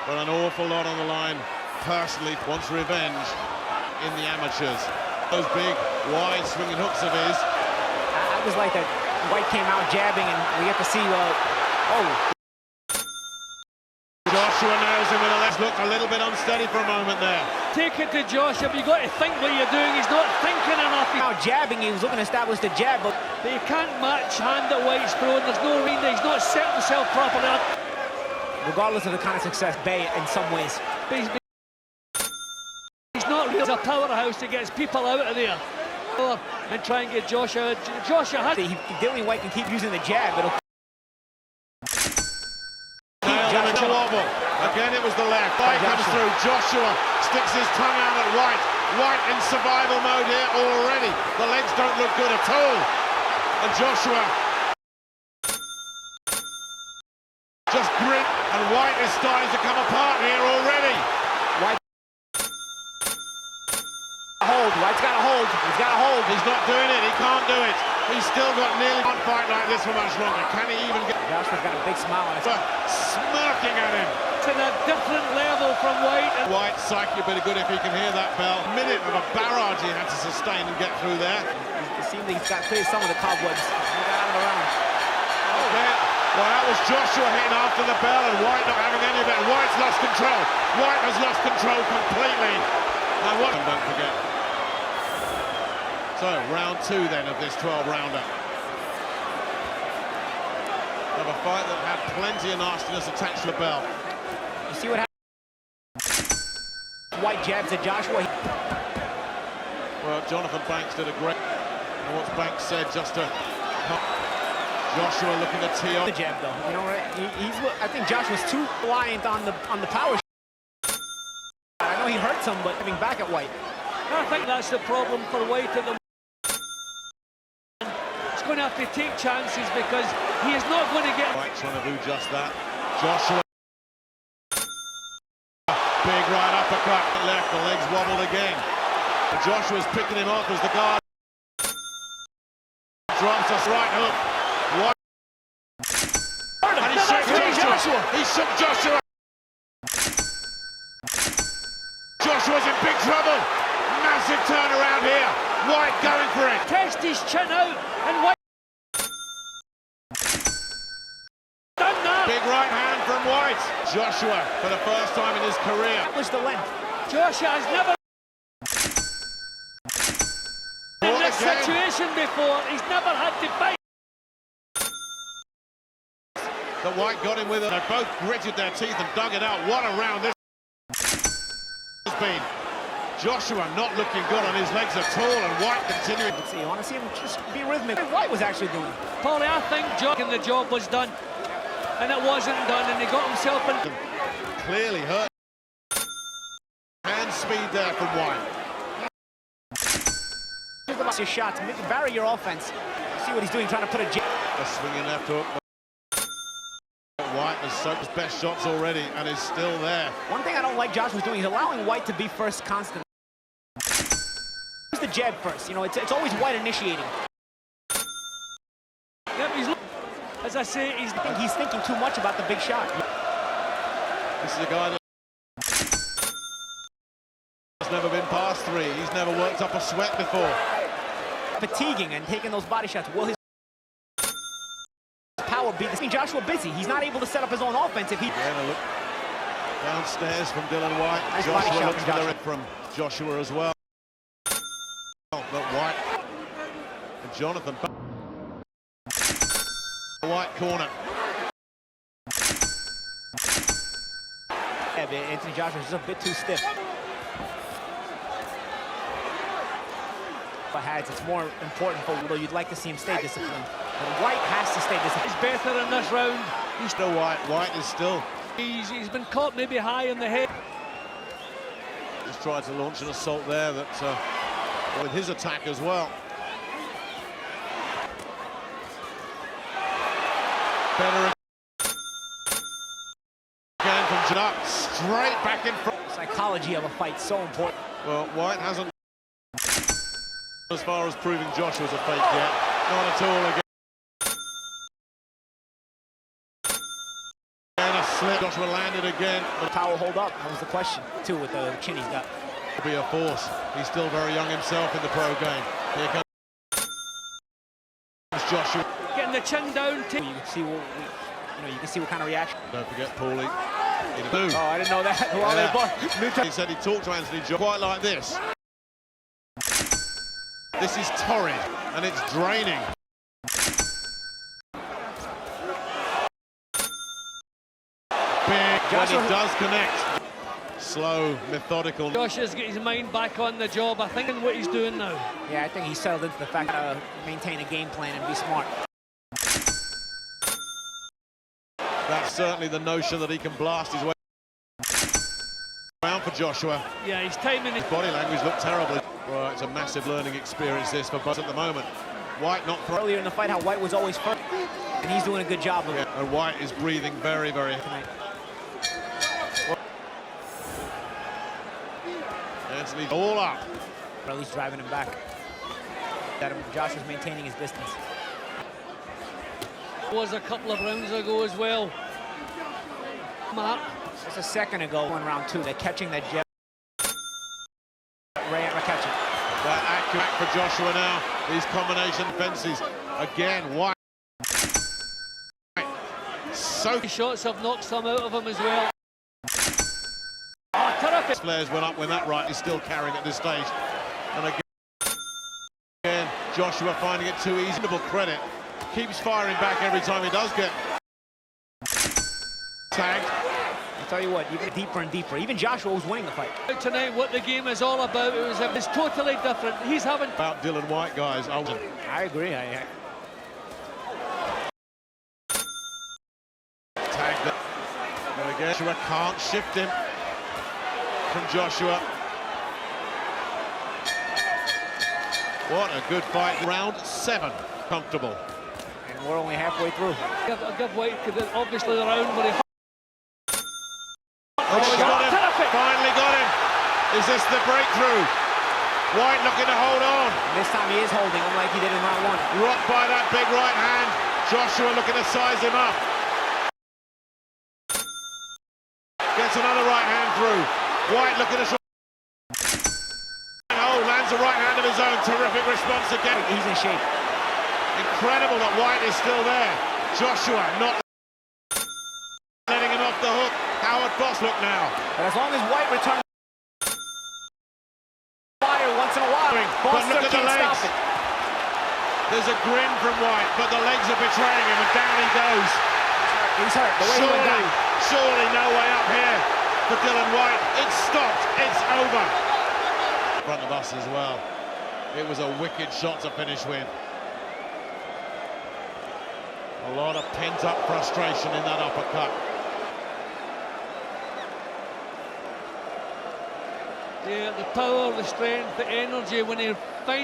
But an awful lot on the line. Personally, wants revenge in the amateurs. Those big, wide swinging hooks of his. I was like that. Whyte came out jabbing, and we get to see. Joshua nails him with a left. Looked a little bit unsteady for a moment there. Take it to Joshua, but you've got to think what you're doing. He's not thinking enough. Now jabbing, he was looking to establish the jab, but you can't match hand that Whyte's throwing. There's no reason. He's not set himself properly. Regardless of the kind of success, Bay in some ways. He's not really a powerhouse that gets people out of there. And try and get Joshua. Joshua has. Dillian Whyte can keep using the jab. It'll wobble. Again, it was the left. Whyte comes through. Joshua sticks his tongue out at Whyte. Whyte in survival mode here already. The legs don't look good at all. And Joshua just grit. And Whyte is starting to come apart here already. Whyte's got a hold. He's got a hold. He's not doing it. He can't do it. He's still got nearly one fight like this for much longer. Can he even get... Joshua's got a big smile on his face. Smirking at him. To a different level from Whyte. And Whyte's psyche a bit good if he can hear that bell. A minute of a barrage he had to sustain and get through there. It seems like he's got cleared some of the cobwebs. He got out of the round. Well, that was Joshua hitting after the bell and Whyte not having any of it. Whyte's lost control. Whyte has lost control completely. Now what? And don't forget. So, round 2 then of this 12-rounder. Of a fight that had plenty of nastiness attached to the bell. You see what happened? Whyte jabs at Joshua. Well, Jonathan Banks did a great... And what's Banks said just to... Joshua looking to tee off. The jab, though. You know, right? I think Joshua's too reliant on the power. I know he hurt some, but coming back at Whyte. I think that's the problem for Whyte at the moment. He's going to have to take chances because he is not going to get... Whyte trying to do just that. Joshua. Big right uppercut left, the legs wobbled again. And Joshua's picking him off as the guard drops us right hook. Whyte. And he shook Joshua. He shook Joshua. Joshua's in big trouble. Massive turnaround here. Whyte going for it. Test his chin out and Whyte. Done that. Big right hand from Whyte. Joshua, for the first time in his career. Push the length. Joshua has never in this situation before. He's never had to fight. But Whyte got him with it. They both gritted their teeth and dug it out. What a round this has been. Joshua not looking good on his legs at all, and Whyte continuing. Let's see, you want to see him just be rhythmic. Whyte was actually doing. Paulie, I think the job was done, and it wasn't done, and he got himself in. Clearly hurt. Hand speed there from Whyte. Your shots, vary your offense. See what he's doing, trying to put a jab. A swinging left hook. Whyte has soaked his best shots already and is still there. One thing I don't like Joshua's doing is allowing Whyte to be first constantly. Use the jab first. You know, it's always Whyte initiating. Yep, as I say, I think he's thinking too much about the big shot. This is a guy that has never been past 3. He's never worked up a sweat before. Fatiguing and taking those body shots. Will his power be Joshua busy? He's not able to set up his own offense if he... Again, a look downstairs from Dillian Whyte. Nice Joshua looks for the rip from Joshua as well. But Whyte and Jonathan. Whyte corner. Yeah, Anthony Joshua's just a bit too stiff. It's more important for although you'd like to see him stay disciplined. But Whyte has to stay disciplined. He's better in this round. He's still Whyte. Whyte is still. He's been caught maybe high in the head. Just tried to launch an assault there that with his attack as well. Better again from Januk, straight back in front. Psychology of a fight so important. Well, Whyte hasn't as far as proving Joshua's a fake yet. Not at all again. And a slip. Joshua landed again. The power hold up. That was the question, too, with the chin he's got. Be a force. He's still very young himself in the pro game. Here comes Joshua. Getting the chin down. You can see what you can see what kind of reaction. Don't forget Paulie. Oh, I didn't know that. Yeah. He said he talked to Anthony Joshua quite like this. This is torrid and it's draining. Big when he does connect. Slow, methodical. Joshua's got his mind back on the job. I think what he's doing now. Yeah, I think he's settled into the fact that maintain a game plan and be smart. That's certainly the notion that he can blast his way around for Joshua. Yeah, he's timing his body language looked terribly. Well, it's a massive learning experience this for both at the moment. White not earlier in the fight how White was always first, and he's doing a good job of it. And White is breathing very, very tonight. Anthony all up. Or at least driving him back. Josh is maintaining his distance. Was a couple of rounds ago as well. Mark. Just a second ago, in round 2, they're catching that jab. Catching. That accurate for Joshua now. These combination fences. Again, White. So shots have knocked some out of him as well. Oh, terrific. Flares went up when that right is still carrying at this stage. And again, Joshua finding it too easy. Credit. Keeps firing back every time he does get tagged. I'll tell you what, you get deeper and deeper. Even Joshua was winning the fight. Tonight, what the game is all about, it's totally different. He's having... About Dillian Whyte, guys. I agree. Tagged it. And again, Joshua can't shift him from Joshua. What a good fight. Round 7. Comfortable. And we're only halfway through. Give White, obviously the round where he... Oh, he's got him. Terrific. Finally got him. Is this the breakthrough? White looking to hold on. And this time he is holding, unlike he did in round 1. Rocked by that big right hand. Joshua looking to size him up. Gets another right hand through. White looking to... Oh, lands a right hand of his own. Terrific response again. He's in shape. Incredible that White is still there. Joshua not letting him off the hook. Howard Boss look now. But as long as White returns fire once in a while, but look at the can't legs. stop it. There's a grin from White, but the legs are betraying him, and down he goes. He's hurt. The way he went down. Surely no way up here for Dillian Whyte. It's stopped. It's over. In front of us as well. It was a wicked shot to finish with. A lot of pent-up frustration in that uppercut. Yeah, the power, the strength, the energy when he finds